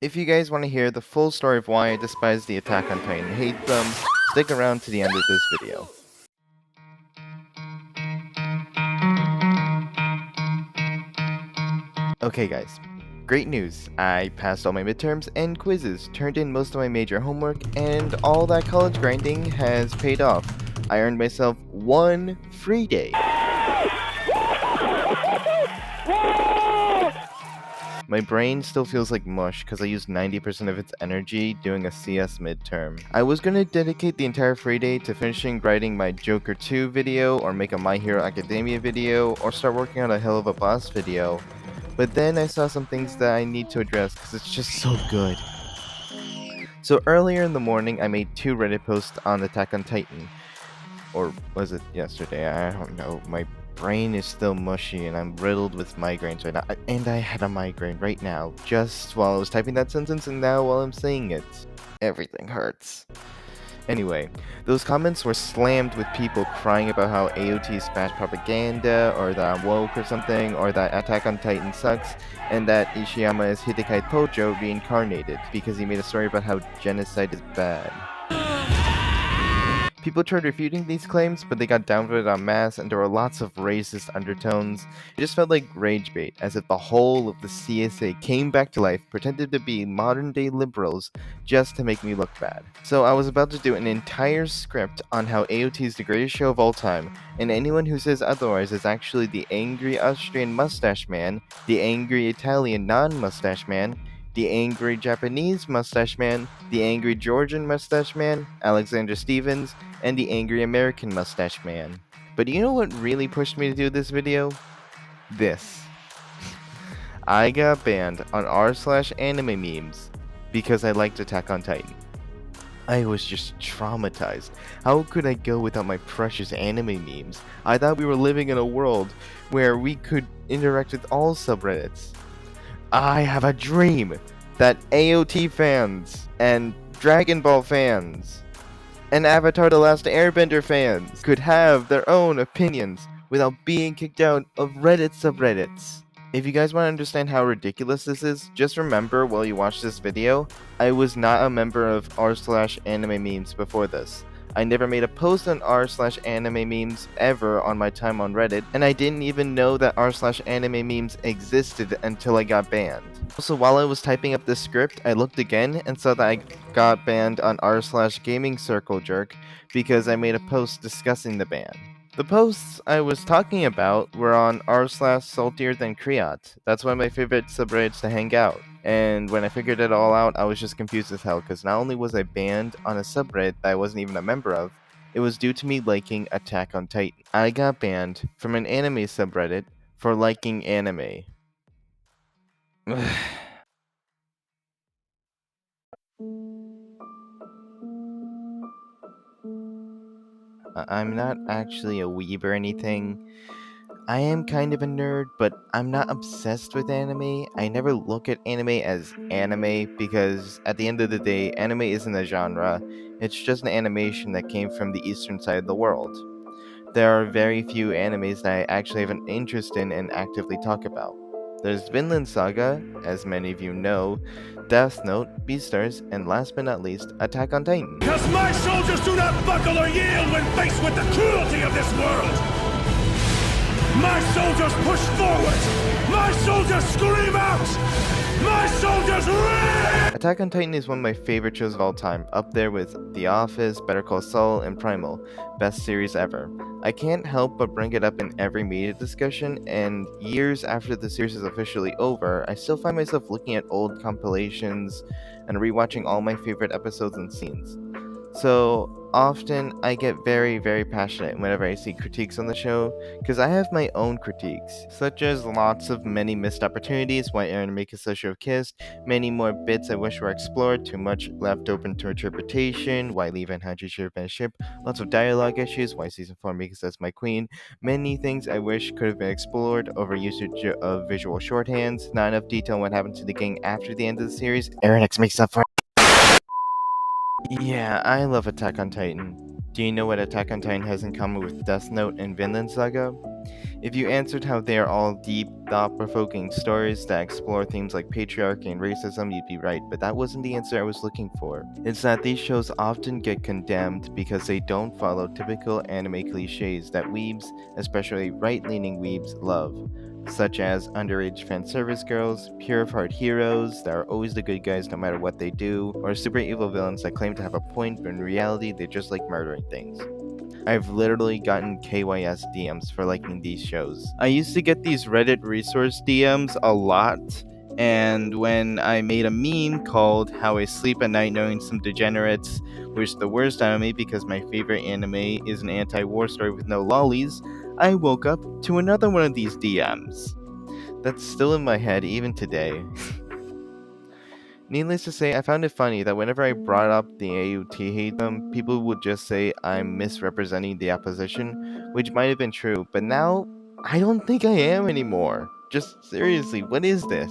If you guys want to hear the full story of why I despise the Attack on Titan and hate them, stick around to the end of this video. Okay guys, great news. I passed all my midterms and quizzes, turned in most of my major homework, and all that college grinding has paid off. I earned myself one free day. My brain still feels like mush because I used 90% of its energy doing a CS midterm. I was gonna dedicate the entire free day to finishing writing my Joker 2 video, or make a My Hero Academia video, or start working on a Hell of a Boss video. But then I saw some things that I need to address because it's just so good. So earlier in the morning, I made 2 Reddit posts on Attack on Titan. Or was it yesterday? I don't know. My brain is still mushy and I'm riddled with migraines right now. And I had a migraine right now, just while I was typing that sentence, and now while I'm saying it. Everything hurts. Anyway, those comments were slammed with people crying about how AOT smash propaganda, or that I'm woke or something, or that Attack on Titan sucks, and that Ishiyama is Hidekai Tojo reincarnated because he made a story about how genocide is bad. People tried refuting these claims, but they got downvoted en masse, and there were lots of racist undertones. It just felt like rage bait, as if the whole of the CSA came back to life, pretended to be modern-day liberals, just to make me look bad. So I was about to do an entire script on how AOT is the greatest show of all time, and anyone who says otherwise is actually the angry Austrian mustache man, the angry Italian non-mustache man, the angry Japanese mustache man, the angry Georgian mustache man, Alexander Stevens, and the angry American mustache man. But you know what really pushed me to do this video? This. I got banned on r/anime memes because I liked Attack on Titan. I was just traumatized. How could I go without my precious anime memes? I thought we were living in a world where we could interact with all subreddits. I have a dream that AOT fans and Dragon Ball fans and Avatar The Last Airbender fans could have their own opinions without being kicked out of Reddit subreddits. If you guys want to understand how ridiculous this is, just remember while you watch this video, I was not a member of r/anime memes before this. I never made a post on r/anime memes ever on my time on Reddit, and I didn't even know that r/anime memes existed until I got banned. Also, while I was typing up this script, I looked again and saw that I got banned on r/gaming circle jerk because I made a post discussing the ban. The posts I was talking about were on r/saltier than Kriot. That's one of my favorite subreddits to hang out. And when I figured it all out, I was just confused as hell, because not only was I banned on a subreddit that I wasn't even a member of, it was due to me liking Attack on Titan. I got banned from an anime subreddit for liking anime. I'm not actually a weeb or anything. I am kind of a nerd, but I'm not obsessed with anime. I never look at anime as anime because at the end of the day, anime isn't a genre. It's just an animation that came from the eastern side of the world. There are very few animes that I actually have an interest in and actively talk about. There's Vinland Saga, as many of you know, Death Note, Beastars, and last but not least, Attack on Titan. Because my soldiers do not buckle or yield when faced with the cruelty of this world! My soldiers push forward! My soldiers scream out! My soldiers rage! Attack on Titan is one of my favorite shows of all time, up there with The Office, Better Call Saul, and Primal. Best series ever. I can't help but bring it up in every media discussion, and years after the series is officially over, I still find myself looking at old compilations and rewatching all my favorite episodes and scenes. So often I get very, very passionate whenever I see critiques on the show, because I have my own critiques, such as lots of many missed opportunities, why Eren make a should have kissed, many more bits I wish were explored, too much left open to interpretation, why Levi and Hanji should have been a ship, lots of dialogue issues, why season 4 makes us my queen, many things I wish could have been explored, over usage of visual shorthands, not enough detail on what happened to the gang after the end of the series, Eren X makes up for. Yeah, I love Attack on Titan. Do you know what Attack on Titan has in common with Death Note and Vinland Saga? If you answered how they are all deep, thought-provoking stories that explore themes like patriarchy and racism, you'd be right, but that wasn't the answer I was looking for. It's that these shows often get condemned because they don't follow typical anime cliches that weebs, especially right-leaning weebs, love, such as underage fanservice girls, pure of heart heroes that are always the good guys no matter what they do, or super evil villains that claim to have a point but in reality they just like murdering things. I've literally gotten KYS DMs for liking these shows. I used to get these Reddit resource DMs a lot, and when I made a meme called How I Sleep at Night Knowing Some Degenerates Wish the Worst out of Me because my favorite anime is an anti-war story with no lollies, I woke up to another one of these DMs. That's still in my head even today. Needless to say, I found it funny that whenever I brought up the AUT hate them, people would just say I'm misrepresenting the opposition, which might have been true, but now I don't think I am anymore. Just seriously, what is this?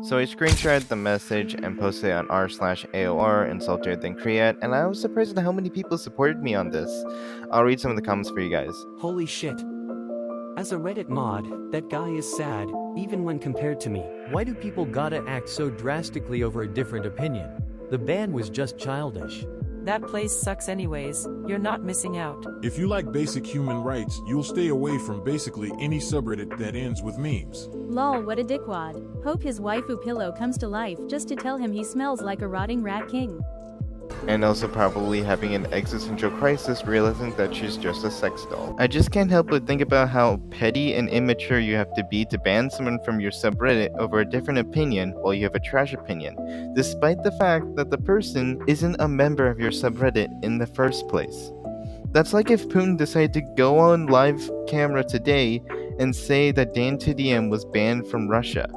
So I screenshotted the message and posted it on r/AOR insulted then create, and I was surprised at how many people supported me on this. I'll read some of the comments for you guys. Holy shit. As a Reddit mod, that guy is sad, even when compared to me. Why do people gotta act so drastically over a different opinion? The ban was just childish. That place sucks anyways, you're not missing out. If you like basic human rights, you'll stay away from basically any subreddit that ends with memes. Lol, what a dickwad. Hope his waifu pillow comes to life just to tell him he smells like a rotting rat king. And also probably having an existential crisis realizing that she's just a sex doll. I just can't help but think about how petty and immature you have to be to ban someone from your subreddit over a different opinion while you have a trash opinion, despite the fact that the person isn't a member of your subreddit in the first place. That's like if Putin decided to go on live camera today and say that Dan TDM was banned from Russia.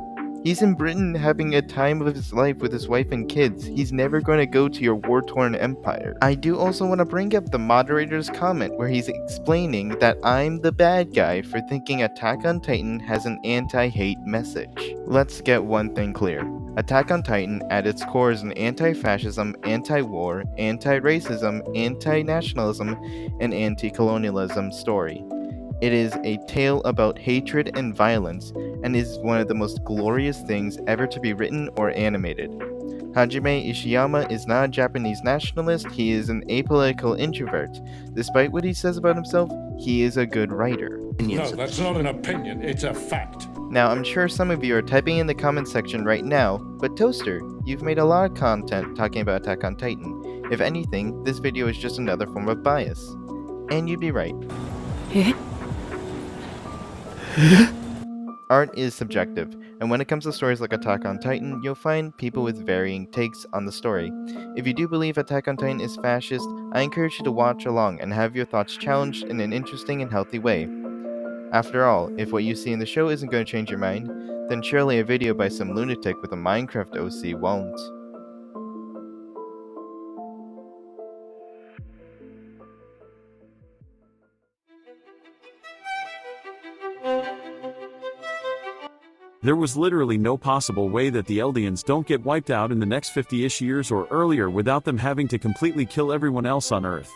He's in Britain having a time of his life with his wife and kids. He's never going to go to your war-torn empire. I do also want to bring up the moderator's comment where he's explaining that I'm the bad guy for thinking Attack on Titan has an anti-hate message. Let's get one thing clear. Attack on Titan at its core is an anti-fascism, anti-war, anti-racism, anti-nationalism, and anti-colonialism story. It is a tale about hatred and violence, and is one of the most glorious things ever to be written or animated. Hajime Ishiyama is not a Japanese nationalist, he is an apolitical introvert. Despite what he says about himself, he is a good writer. No, that's not an opinion, it's a fact. Now, I'm sure some of you are typing in the comment section right now, but Toaster, you've made a lot of content talking about Attack on Titan. If anything, this video is just another form of bias. And you'd be right. Art is subjective, and when it comes to stories like Attack on Titan, you'll find people with varying takes on the story. If you do believe Attack on Titan is fascist, I encourage you to watch along and have your thoughts challenged in an interesting and healthy way. After all, if what you see in the show isn't going to change your mind, then surely a video by some lunatic with a Minecraft OC won't. There was literally no possible way that the Eldians don't get wiped out in the next 50-ish years or earlier without them having to completely kill everyone else on Earth.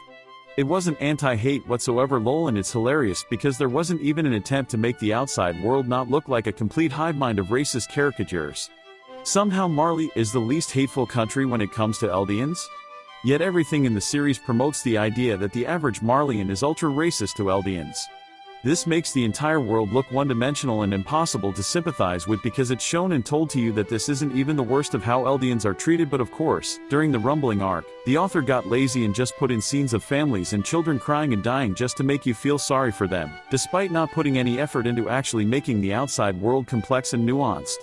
It wasn't anti-hate whatsoever lol, and it's hilarious because there wasn't even an attempt to make the outside world not look like a complete hive mind of racist caricatures. Somehow Marley is the least hateful country when it comes to Eldians. Yet everything in the series promotes the idea that the average Marleyan is ultra racist to Eldians. This makes the entire world look one-dimensional and impossible to sympathize with because it's shown and told to you that this isn't even the worst of how Eldians are treated. But of course, during the rumbling arc, the author got lazy and just put in scenes of families and children crying and dying just to make you feel sorry for them, despite not putting any effort into actually making the outside world complex and nuanced.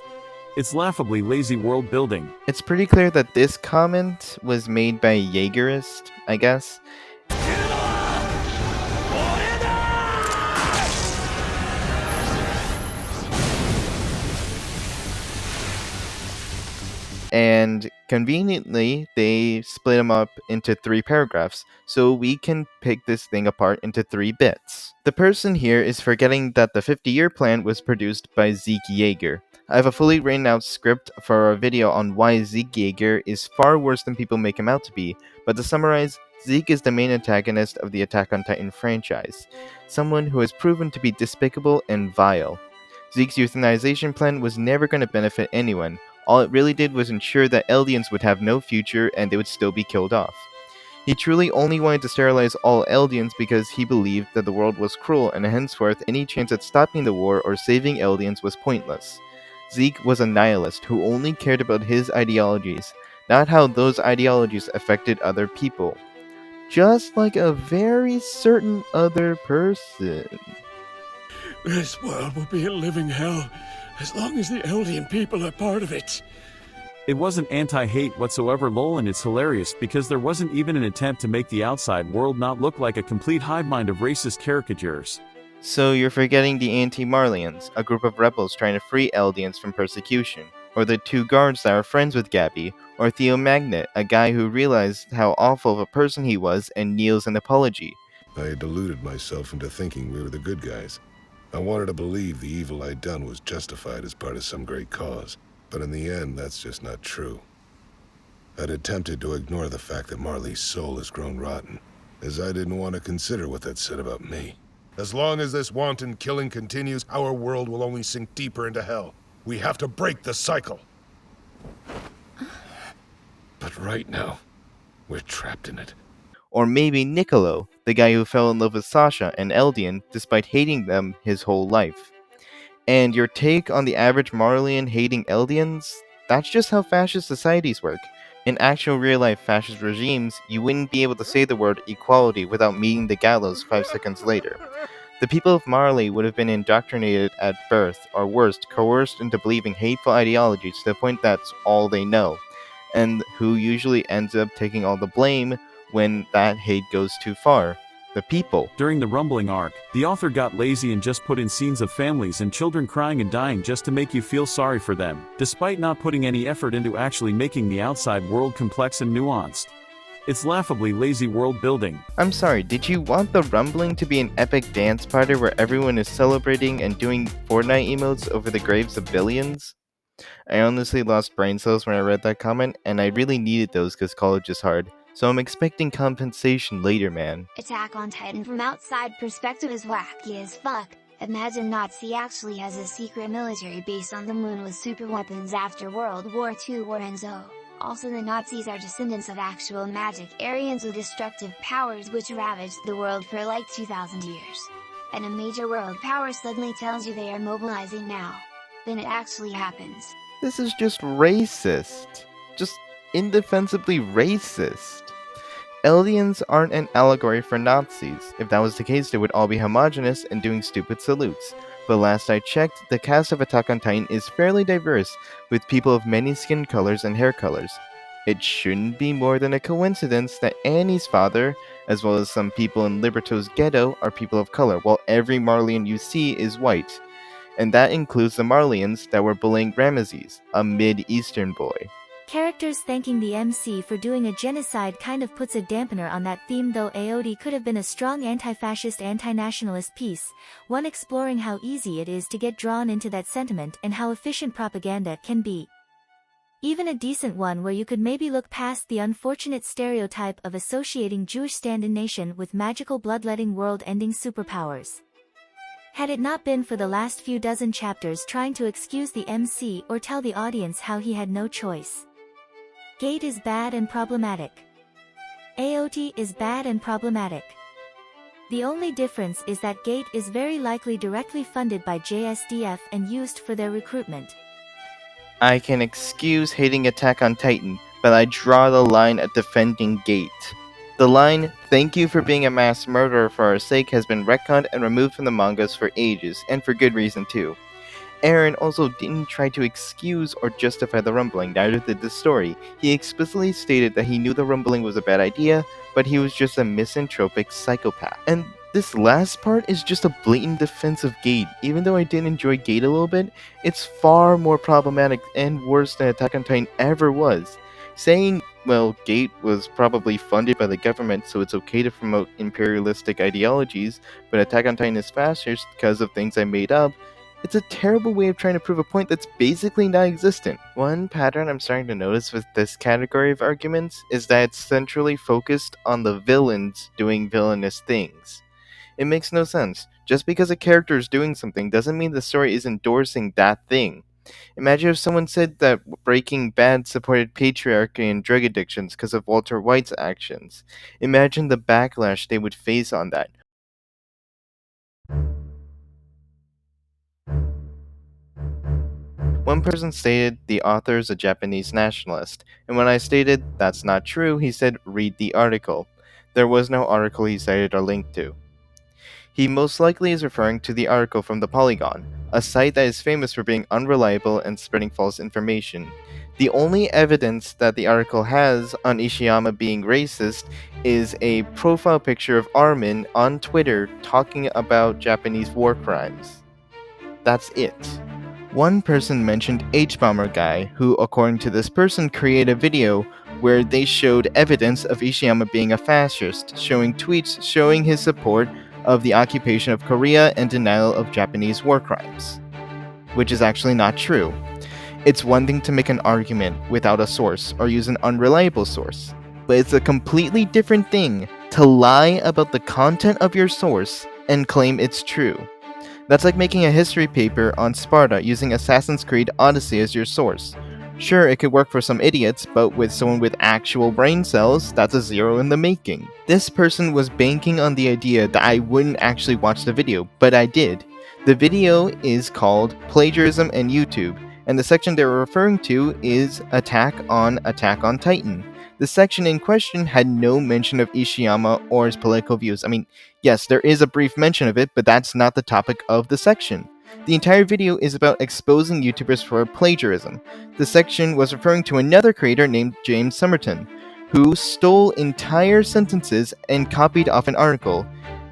It's laughably lazy world building. It's pretty clear that this comment was made by a Jaegerist, I guess. And conveniently, they split them up into 3 paragraphs, so we can pick this thing apart into 3 bits. The person here is forgetting that the 50-year plan was produced by Zeke Yeager. I have a fully written out script for a video on why Zeke Yeager is far worse than people make him out to be, but to summarize, Zeke is the main antagonist of the Attack on Titan franchise, someone who has proven to be despicable and vile. Zeke's euthanization plan was never going to benefit anyone. All it really did was ensure that Eldians would have no future and they would still be killed off. He truly only wanted to sterilize all Eldians because he believed that the world was cruel and henceforth any chance at stopping the war or saving Eldians was pointless. Zeke was a nihilist who only cared about his ideologies, not how those ideologies affected other people. Just like a very certain other person. This world will be a living hell as long as the Eldian people are part of it. It wasn't anti-hate whatsoever, lol, and it's hilarious because there wasn't even an attempt to make the outside world not look like a complete hive mind of racist caricatures. So you're forgetting the Anti-Marlians, a group of rebels trying to free Eldians from persecution, or the two guards that are friends with Gabby, or Theo Magnet, a guy who realized how awful of a person he was and kneels an apology. I had deluded myself into thinking we were the good guys. I wanted to believe the evil I'd done was justified as part of some great cause, but in the end, that's just not true. I'd attempted to ignore the fact that Marley's soul has grown rotten, as I didn't want to consider what that said about me. As long as this wanton killing continues, our world will only sink deeper into hell. We have to break the cycle. But right now, we're trapped in it. Or maybe Niccolo, the guy who fell in love with Sasha and Eldian despite hating them his whole life. And your take on the average Marleyan hating Eldians? That's just how fascist societies work. In actual real-life fascist regimes, you wouldn't be able to say the word equality without meeting the gallows 5 seconds later. The people of Marley would have been indoctrinated at birth, or worse, coerced into believing hateful ideologies to the point that's all they know. And who usually ends up taking all the blame when that hate goes too far? The people. During the Rumbling arc, the author got lazy and just put in scenes of families and children crying and dying just to make you feel sorry for them, despite not putting any effort into actually making the outside world complex and nuanced. It's laughably lazy world building. I'm sorry, did you want the Rumbling to be an epic dance party where everyone is celebrating and doing Fortnite emotes over the graves of billions? I honestly lost brain cells when I read that comment, and I really needed those because college is hard. So I'm expecting compensation later, man. Attack on Titan from outside perspective is wacky as fuck. Imagine Nazi actually has a secret military base on the moon with super weapons after World War II or Enzo. Also, the Nazis are descendants of actual magic Aryans with destructive powers which ravaged the world for like 2,000 years. And a major world power suddenly tells you they are mobilizing now. Then it actually happens. This is just racist. Just indefensibly racist. Eldians aren't an allegory for Nazis. If that was the case, they would all be homogenous and doing stupid salutes. But last I checked, the cast of Attack on Titan is fairly diverse, with people of many skin colors and hair colors. It shouldn't be more than a coincidence that Annie's father, as well as some people in Liberto's ghetto, are people of color, while every Marleyan you see is white. And that includes the Marleyans that were bullying Ramesses, a mid-Eastern boy. Characters thanking the MC for doing a genocide kind of puts a dampener on that theme, though AOD could have been a strong anti-fascist, anti-nationalist piece, one exploring how easy it is to get drawn into that sentiment and how efficient propaganda can be. Even a decent one where you could maybe look past the unfortunate stereotype of associating Jewish stand-in nation with magical bloodletting world-ending superpowers. Had it not been for the last few dozen chapters trying to excuse the MC or tell the audience how he had no choice. Gate is bad and problematic. AOT is bad and problematic. The only difference is that Gate is very likely directly funded by JSDF and used for their recruitment. I can excuse hating Attack on Titan, but I draw the line at defending Gate. The line, "Thank you for being a mass murderer for our sake," has been retconned and removed from the mangas for ages, and for good reason too. Eren also didn't try to excuse or justify the Rumbling, neither did the story. He explicitly stated that he knew the Rumbling was a bad idea, but he was just a misanthropic psychopath. And this last part is just a blatant defense of Gate. Even though I did enjoy Gate a little bit, it's far more problematic and worse than Attack on Titan ever was. Saying, well, Gate was probably funded by the government, so it's okay to promote imperialistic ideologies, but Attack on Titan is fascist because of things I made up, It's a terrible way of trying to prove a point that's basically non existent. One pattern I'm starting to notice with this category of arguments is that it's centrally focused on the villains doing villainous things. It makes no sense. Just because a character is doing something doesn't mean the story is endorsing that thing. Imagine if someone said that Breaking Bad supported patriarchy and drug addictions because of Walter White's actions. Imagine the backlash they would face on that. One person stated the author is a Japanese nationalist, and when I stated that's not true, he said read the article. There was no article he cited or linked to. He most likely is referring to the article from the Polygon, a site that is famous for being unreliable and spreading false information. The only evidence that the article has on Ishiyama being racist is a profile picture of Armin on Twitter talking about Japanese war crimes. That's it. One person mentioned H-Bomber Guy, who, according to this person, created a video where they showed evidence of Ishiyama being a fascist, showing tweets showing his support of the occupation of Korea and denial of Japanese war crimes. Which is actually not true. It's one thing to make an argument without a source or use an unreliable source, but it's a completely different thing to lie about the content of your source and claim it's true. That's like making a history paper on Sparta using Assassin's Creed Odyssey as your source. Sure, it could work for some idiots, but with someone with actual brain cells, that's a zero in the making. This person was banking on the idea that I wouldn't actually watch the video, but I did. The video is called Plagiarism and YouTube, and the section they were referring to is Attack on Titan. The section in question had no mention of Ishiyama or his political views. I mean, yes, there is a brief mention of it, but that's not the topic of the section. The entire video is about exposing YouTubers for plagiarism. The section was referring to another creator named James Somerton, who stole entire sentences and copied off an article.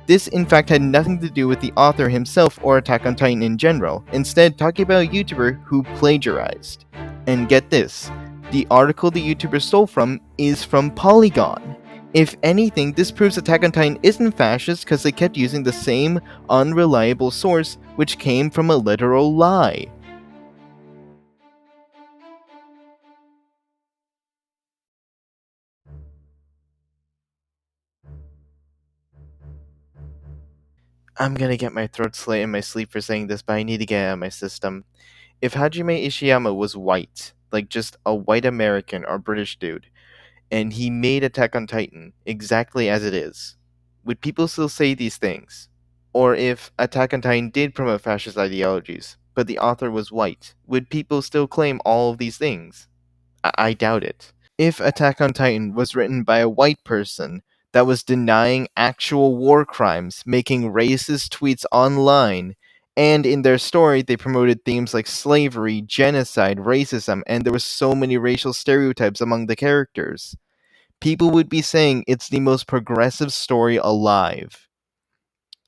This, in fact, had nothing to do with the author himself or Attack on Titan in general, instead talking about a YouTuber who plagiarized. And get this, the article the YouTuber stole from is from Polygon. If anything, this proves Attack on Titan isn't fascist because they kept using the same unreliable source, which came from a literal lie. I'm gonna get my throat slit in my sleep for saying this, but I need to get it out of my system. If Hajime Ishiyama was white, like just a white American or British dude, and he made Attack on Titan exactly as it is, would people still say these things? Or if Attack on Titan did promote fascist ideologies, but the author was white, would people still claim all of these things? I doubt it. If Attack on Titan was written by a white person that was denying actual war crimes, making racist tweets online, and in their story they promoted themes like slavery, genocide, racism, and there were so many racial stereotypes among the characters, people would be saying it's the most progressive story alive.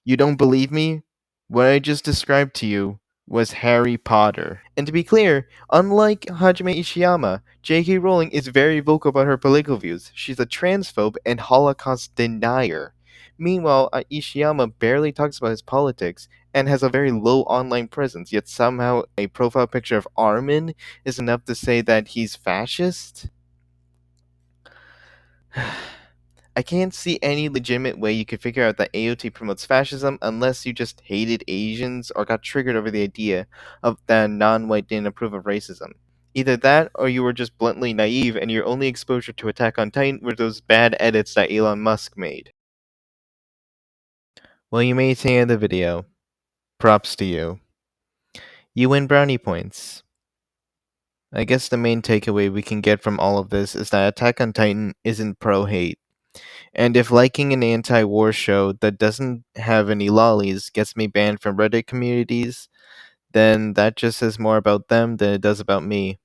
You don't believe me? What I just described to you was Harry Potter. And to be clear, unlike Hajime Ishiyama, J.K. Rowling is very vocal about her political views. She's a transphobe and Holocaust denier. Meanwhile, Ishiyama barely talks about his politics and has a very low online presence, yet somehow a profile picture of Armin is enough to say that he's fascist? I can't see any legitimate way you could figure out that AOT promotes fascism unless you just hated Asians or got triggered over the idea of that non-white didn't approve of racism. Either that, or you were just bluntly naive and your only exposure to Attack on Titan were those bad edits that Elon Musk made. Well, you made it to the end of the video. Props to you. You win brownie points. I guess the main takeaway we can get from all of this is that Attack on Titan isn't pro-hate. And if liking an anti-war show that doesn't have any lollies gets me banned from Reddit communities, then that just says more about them than it does about me.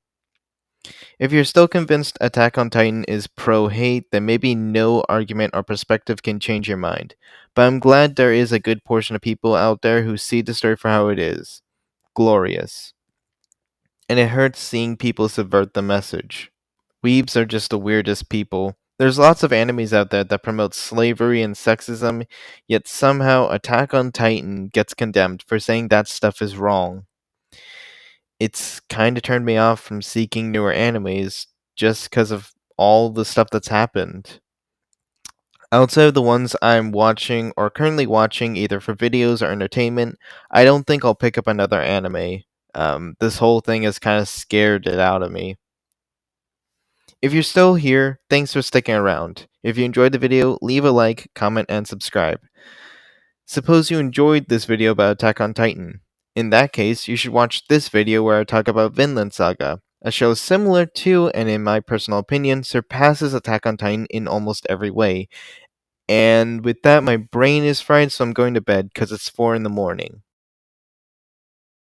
If you're still convinced Attack on Titan is pro-hate, then maybe no argument or perspective can change your mind. But I'm glad there is a good portion of people out there who see the story for how it is. Glorious. And it hurts seeing people subvert the message. Weebs are just the weirdest people. There's lots of animes out there that promote slavery and sexism, yet somehow Attack on Titan gets condemned for saying that stuff is wrong. It's kind of turned me off from seeking newer animes just because of all the stuff that's happened. Outside of the ones I'm watching or currently watching, either for videos or entertainment, I don't think I'll pick up another anime. This whole thing has kind of scared it out of me. If you're still here, thanks for sticking around. If you enjoyed the video, leave a like, comment, and subscribe. Suppose you enjoyed this video about Attack on Titan. In that case, you should watch this video where I talk about Vinland Saga, a show similar to, and in my personal opinion, surpasses Attack on Titan in almost every way. And with that, my brain is fried, so I'm going to bed because it's 4 in the morning.